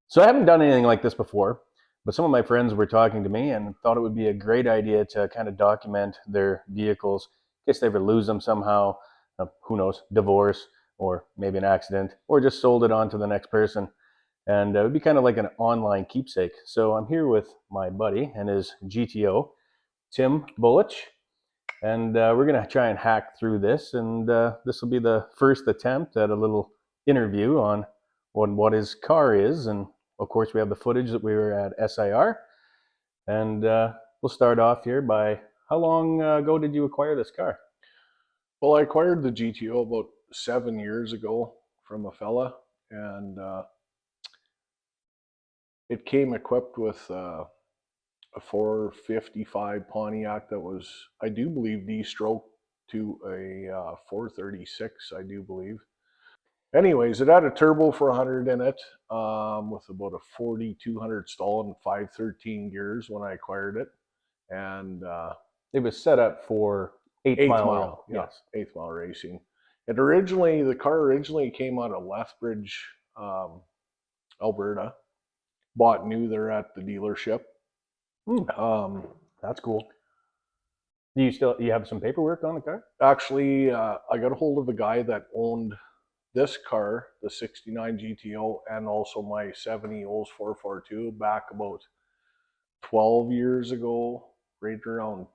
So I haven't done anything like this before, but some of my friends were talking to me and thought it would be a great idea to kind of document their vehicles in case they ever lose them somehow, who knows, divorce, or maybe an accident, or just sold it on to the next person. And it would be kind of like an online keepsake. So I'm here with my buddy and his GTO, Tim Bullich, and we're going to try and hack through this. And this will be the first attempt at a little interview on what his car is. And of course, we have the footage that we were at SIR. And we'll start off here by, how long ago did you acquire this car? Well, I acquired the GTO about 7 years ago from a fella, and it came equipped with a 455 Pontiac that was, I do believe, de-stroked to a 436, I do believe. Anyways, it had a turbo for 100 in it, with about a 4,200 stall and 513 gears when I acquired it. And it was set up for eighth mile. Yes, 8th mile racing. The car originally came out of Lethbridge, Alberta. Bought new there at the dealership. That's cool. Do you have some paperwork on the car? Actually, I got a hold of a guy that owned this car, the 69 GTO, and also my 70 Olds 442 back about 12 years ago, right around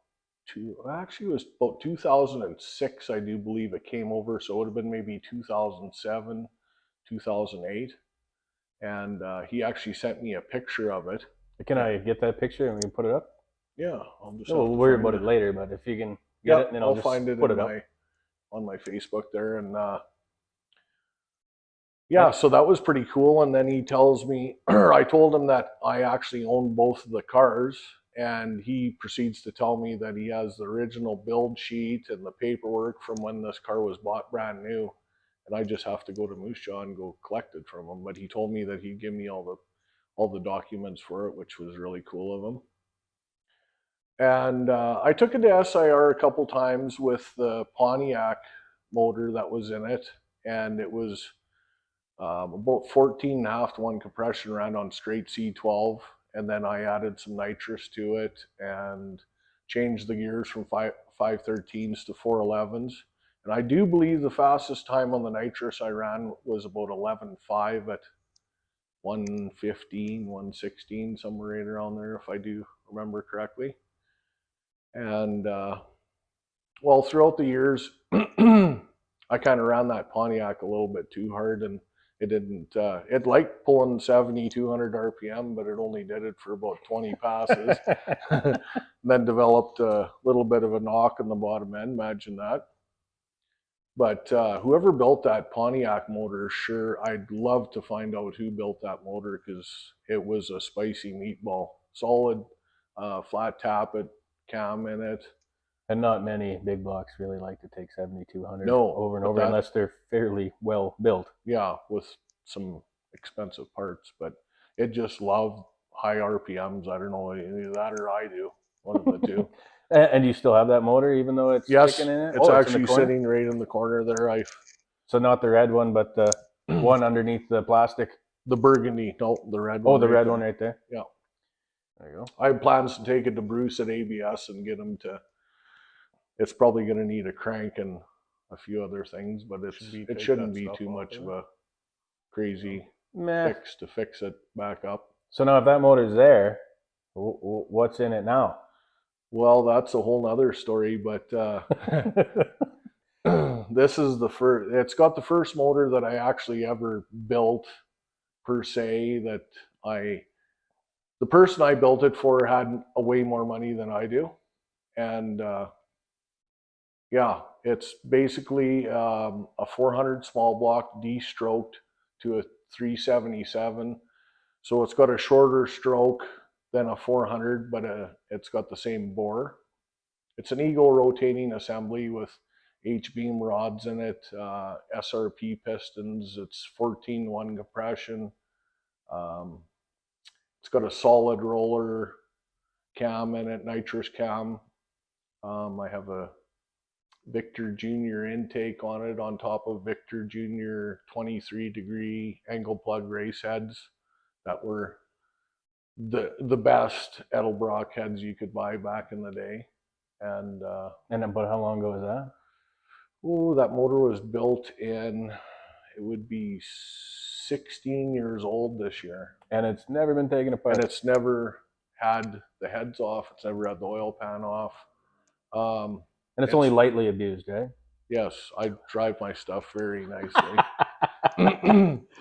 it was about 2006, I do believe it came over, so it would have been maybe 2007, 2008. And he actually sent me a picture of it. Can I get that picture and we can put it up? Yeah, I'll just. We'll worry about it later, but if you can get it, then I'll just find it put it up on my Facebook there. And yeah, so that was pretty cool. And then he tells me, I told him that I actually own both of the cars, and he proceeds to tell me that he has the original build sheet and the paperwork from when this car was bought brand new. And I just have to go to Moose Jaw and go collect it from him. But he told me that he'd give me all the documents for it, which was really cool of him. And I took it to SIR a couple times with the Pontiac motor that was in it, and it was about 14.5 to 1 compression ran on straight C12, and then I added some nitrous to it and changed the gears from 513s to 411s. And I do believe the fastest time on the nitrous I ran was about 11.5 at 115, 116, somewhere right around there, if I do remember correctly. And well, throughout the years, I kind of ran that Pontiac a little bit too hard, and it didn't, it liked pulling 70, 200 RPM, but it only did it for about 20 passes. Then developed a little bit of a knock in the bottom end, imagine that. But whoever built that Pontiac motor, sure, I'd love to find out who built that motor, because it was a spicy meatball. Solid, flat tappet cam in it. And not many big blocks really like to take 7,200 over and over, unless they're fairly well built. Yeah, with some expensive parts, but it just loved high RPMs. I don't know, either that or I do, one of the two. And you still have that motor, even though it's sticking in it? It's actually sitting right in the corner there. So not the red one, but the one underneath the plastic? The burgundy, no, the red one. Oh, the red one right there? Yeah. There you go. I have plans to take it to Bruce at ABS and get him to, it's probably going to need a crank and a few other things, but it shouldn't be too much of a crazy fix to fix it back up. So now if that motor's there, what's in it now? Well, that's a whole nother story, but this is it's got the first motor that I actually ever built per se, that I the person I built it for had a way more money than I do. And yeah, it's basically a 400 small block de-stroked to a 377. So it's got a shorter stroke than a 400, but it's got the same bore. It's an Eagle rotating assembly with H-beam rods in it, SRP pistons. It's 14-1 compression. It's got a solid roller cam in it, nitrous cam. I have a Victor Junior intake on it on top of Victor Junior 23-degree angle plug race heads that were the best Edelbrock heads you could buy back in the day. And about how long ago was that? Oh, that motor was built in, it would be 16 years old this year. And it's never been taken apart. And it's never had the heads off. It's never had the oil pan off. And it's only lightly abused, right? Yes, I drive my stuff very nicely.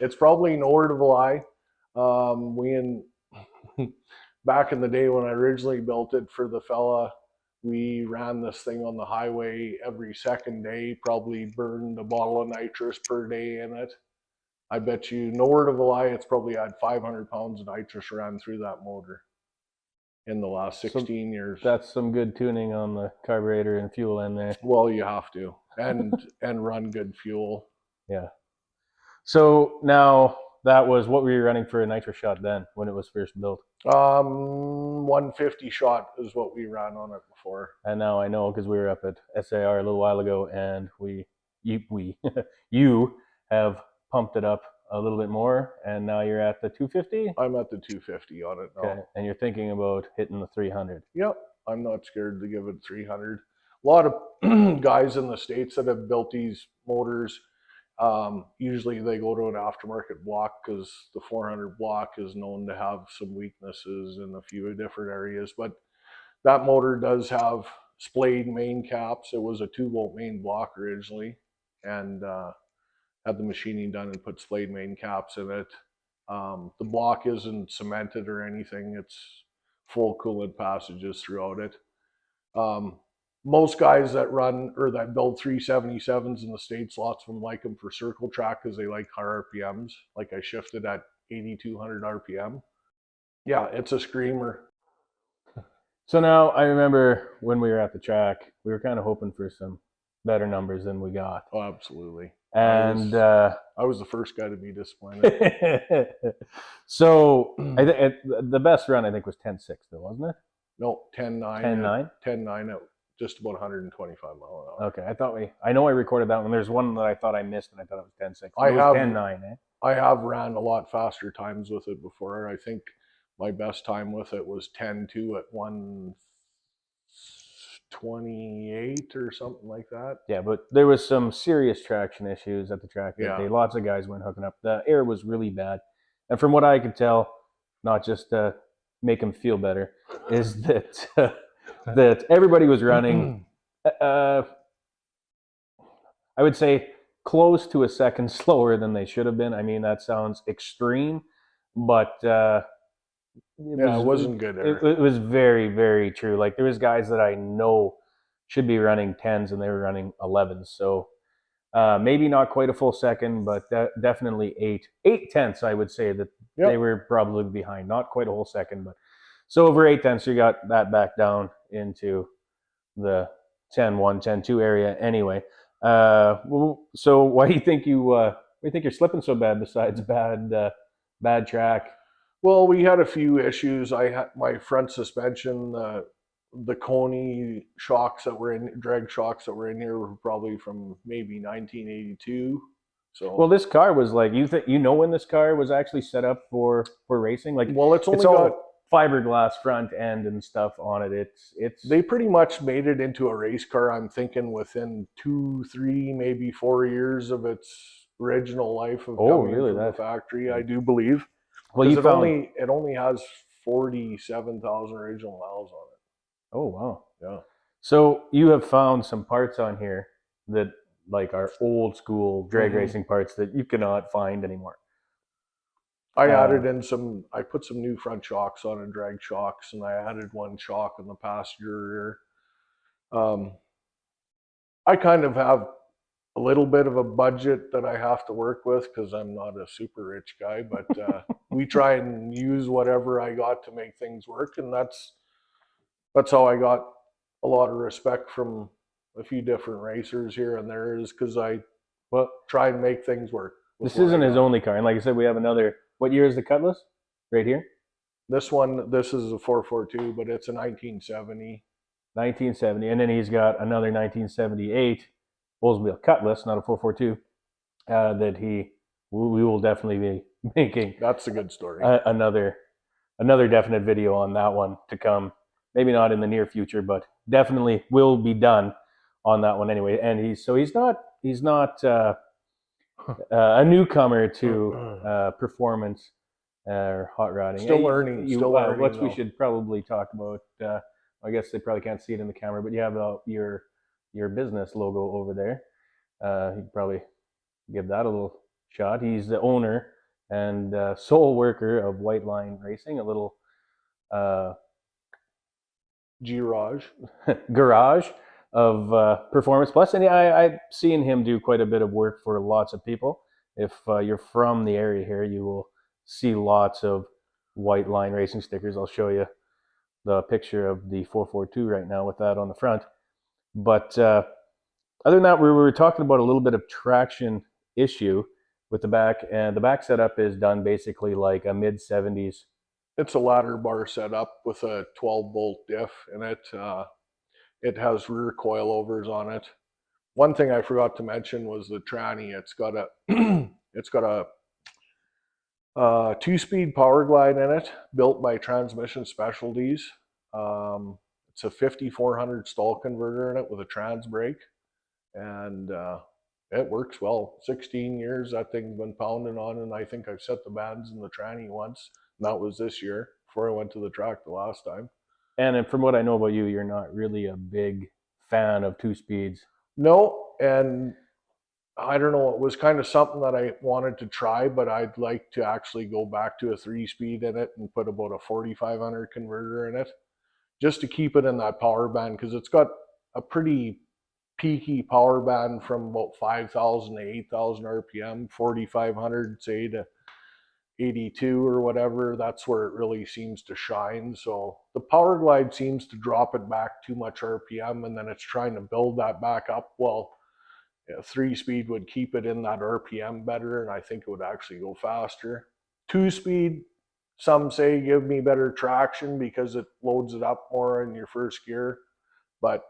It's probably nowhere to lie. Back in the day when I originally built it for the fella, we ran this thing on the highway every second day, probably burned a bottle of nitrous per day in it. I bet you, no word of a lie, it's probably had 500 pounds of nitrous ran through that motor in the last 16 years. That's some good tuning on the carburetor and fuel in there. Well, you have to, and run good fuel. Yeah. So now that was, what were you running for a nitrous shot then when it was first built? 150 shot is what we ran on it before. And now I know, because we were up at SAR a little while ago, and you have pumped it up a little bit more, and now you're at the 250? I'm at the 250 on it now. Okay. And you're thinking about hitting the 300? Yep. I'm not scared to give it 300. A lot of guys in the States that have built these motors, usually they go to an aftermarket block because the 400 block is known to have some weaknesses in a few different areas. But that motor does have splayed main caps. It was a 2-volt main block originally, and had the machining done and put splayed main caps in it. The block isn't cemented or anything. It's full coolant passages throughout it. Most guys that run or that build 377s in the States, lots of them like them for circle track because they like high RPMs. Like I shifted at 8,200 RPM. Yeah, it's a screamer. So now I remember when we were at the track, we were kind of hoping for some better numbers than we got. Oh, absolutely. And I was the first guy to be disappointed. So the best run I think was 10.6 though, wasn't it? No, 10.9. 10.9? 10.9 at just about 125 mile an hour. Okay, I know I recorded that one. There's one that I thought I missed, and I thought it was 10.6. I have 10.9, eh? I have ran a lot faster times with it before. I think my best time with it was 10.2 at 128 or something like that. Yeah, but there was some serious traction issues at the track that day. Yeah. Lots of guys weren't hooking up. The air was really bad. And from what I could tell, not just to make them feel better, is that that everybody was running, I would say, close to a second slower than they should have been. I mean, that sounds extreme, but it wasn't good air. It was very, very true. Like, there was guys that I know should be running 10s and they were running 11s. So maybe not quite a full second, but definitely 8/10, I would say that they were probably behind. Not quite a whole second, but so over 8/10, you got that back down into the 10.1, 10.2 area anyway. So why do you think you're slipping so bad besides bad track? Well, we had a few issues. I had my front suspension, the Coney shocks that were in, drag shocks that were in here were probably from maybe 1982. So well, this car was like, when this car was actually set up for racing? Like, well, it's only all got fiberglass front end and stuff on it. They pretty much made it into a race car, I'm thinking, within 2, 3, maybe 4 years of its original life of coming from the factory, I do believe. Well, it only has 47,000 original miles on it. Oh wow. Yeah. So you have found some parts on here that like are old school drag racing parts that you cannot find anymore. I added in some. I put some new front shocks on and drag shocks, and I added one shock in the passenger rear. I kind of have a little bit of a budget that I have to work with because I'm not a super rich guy, but we try and use whatever I got to make things work, and that's how I got a lot of respect from a few different racers here and there, is because I try and make things work. This isn't his only car, and like I said, we have another. What year is the Cutlass? Right here. This is a 442, but it's a 1970. 1970, and then he's got another 1978 Oldsmobile Cutlass, not a 442, that we will definitely be making. That's a good story. Another definite video on that one to come. Maybe not in the near future, but definitely will be done on that one anyway. And he's not a newcomer to performance or hot rodding. Still learning. What we should probably talk about. I guess they probably can't see it in the camera, but you have your business logo over there. You could probably give that a little shot. He's the owner and sole worker of White Line Racing, a little garage of Performance Plus. And I've seen him do quite a bit of work for lots of people. If you're from the area here, you will see lots of White Line Racing stickers. I'll show you the picture of the 442 right now with that on the front. But other than that, we were talking about a little bit of traction issue with the back, and the back setup is done basically like a mid-70s. It's a ladder bar setup with a 12-bolt diff in it. It has rear coilovers on it. One thing I forgot to mention was the tranny. It's got a 2-speed power glide in it, built by Transmission Specialties. It's a 5400 stall converter in it with a trans brake, and it works well. 16 years that thing's been pounding on, and I think I've set the bands in the tranny once, and that was this year before I went to the track the last time. And from what I know about you, you're not really a big fan of 2 speeds. No, and I don't know, it was kind of something that I wanted to try, but I'd like to actually go back to a 3-speed in it and put about a 4500 converter in it, just to keep it in that power band, because it's got a pretty peaky power band from about 5,000 to 8,000 RPM, 4,500 say to 82 or whatever. That's where it really seems to shine. So the power glide seems to drop it back too much RPM, and then it's trying to build that back up. Well, a 3-speed would keep it in that RPM better, and I think it would actually go faster. 2-speed, some say, give me better traction because it loads it up more in your first gear, but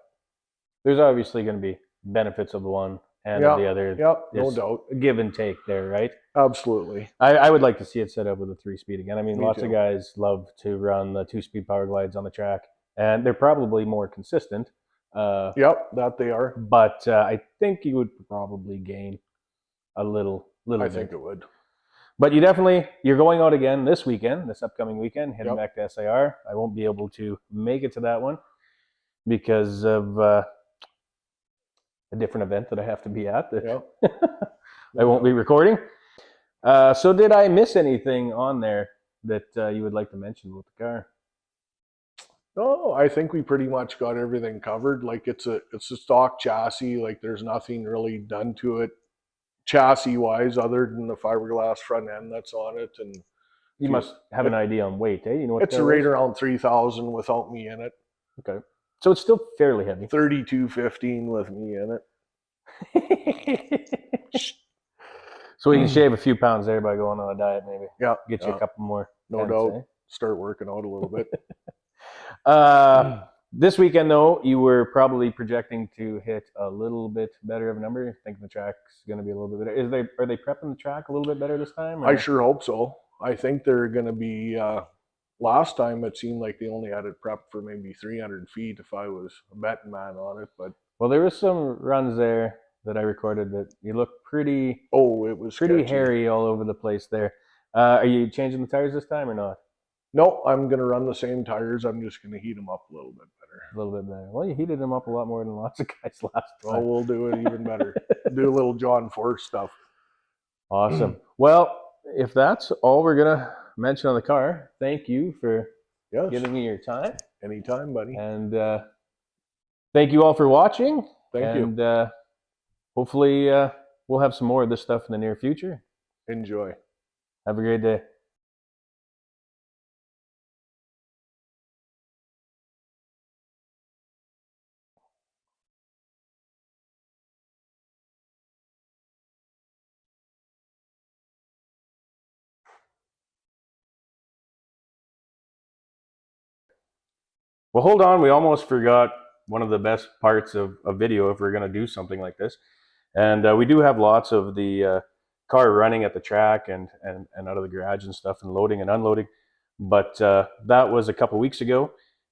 there's obviously going to be benefits of the one and of the other. Yep, no doubt. Give and take there, right? Absolutely. I would like to see it set up with a 3-speed again. I mean, Me lots too. of guys love to run the 2-speed power glides on the track, and they're probably more consistent. Yep, that they are. But I think you would probably gain a little I bit. think it would. But you're going out again this upcoming weekend, heading back to SIR. I won't be able to make it to that one because of a different event that I have to be at that I won't be recording. So did I miss anything on there that you would like to mention with the car? No, I think we pretty much got everything covered. Like it's a stock chassis. Like there's nothing really done to it chassis wise other than the fiberglass front end that's on it. And you must have an idea on weight, eh? You know what it's right around 3,000 without me in it. Okay, so it's still fairly heavy. 3215 with me in it. So we can shave a few pounds there by going on a diet, maybe. Yeah, get you a couple more. No doubt. Start working out a little bit. This weekend, though, you were probably projecting to hit a little bit better of a number. You think the track's going to be a little bit better? Are they prepping the track a little bit better this time? Or? I sure hope so. I think they're going to be. Last time it seemed like they only had it prepped for maybe 300 feet if I was a betting man on it. But well, there was some runs there that I recorded that you looked pretty. Oh, it was pretty hairy all over the place there. Are you changing the tires this time or not? No, I'm going to run the same tires. I'm just going to heat them up a little bit better. A little bit better. Well, you heated them up a lot more than lots of guys last time. Oh, we'll do it even better. Do a little John Force stuff. Awesome. Well, if that's all we're gonna mention on the car, thank you for giving me your time. Anytime, buddy. And thank you all for watching. Thank you. And hopefully we'll have some more of this stuff in the near future. Enjoy. Have a great day. Well, hold on. We almost forgot one of the best parts of a video if we're going to do something like this. And we do have lots of the car running at the track and out of the garage and stuff, and loading and unloading. But that was a couple weeks ago.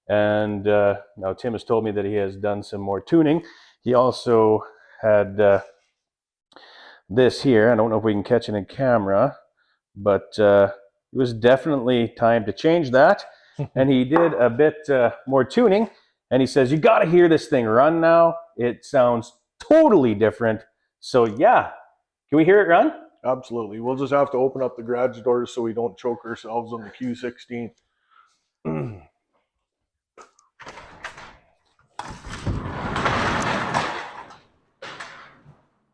And now Tim has told me that he has done some more tuning. He also had this here. I don't know if we can catch it in camera, but it was definitely time to change that. And he did a bit more tuning, and he says, you got to hear this thing run now. It sounds totally different. So yeah, can we hear it run? Absolutely. We'll just have to open up the garage doors so we don't choke ourselves on the Q16.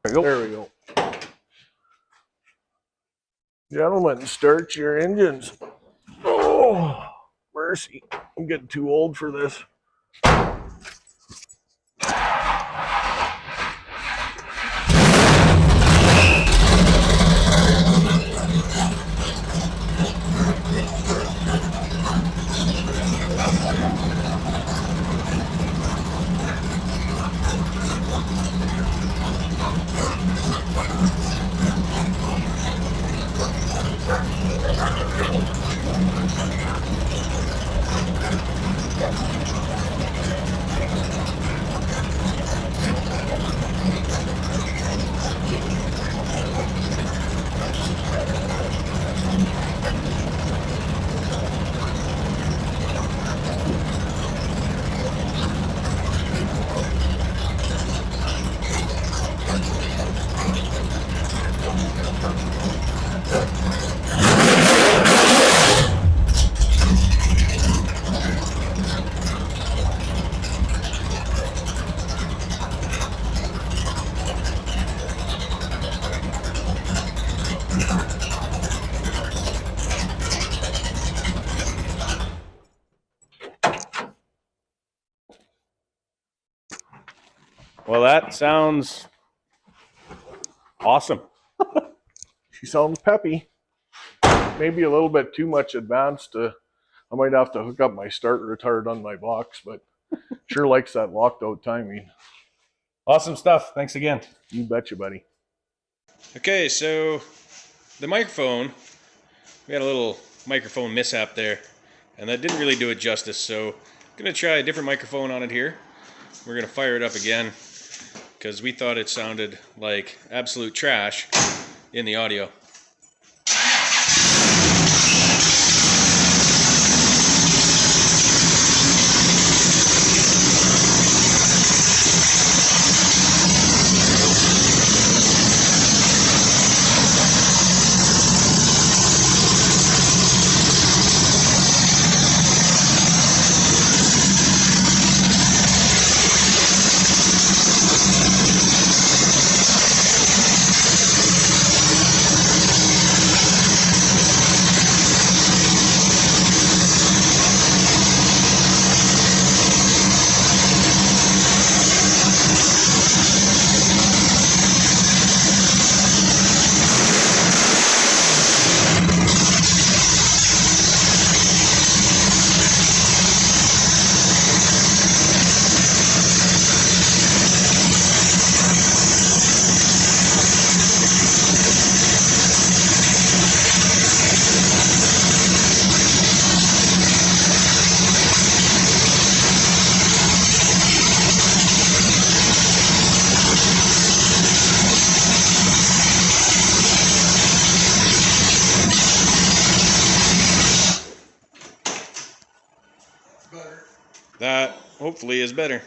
There we go. Gentlemen, start your engines. Oh, mercy. I'm getting too old for this. Well, that sounds awesome. She sounds peppy. Maybe a little bit too much advanced. I might have to hook up my start retard on my box, but sure likes that locked out timing. Awesome stuff. Thanks again. You betcha, buddy. Okay, so the microphone, we had a little microphone mishap there, and that didn't really do it justice, so I'm going to try a different microphone on it here. We're going to fire it up again, because we thought it sounded like absolute trash in the audio. That hopefully is better.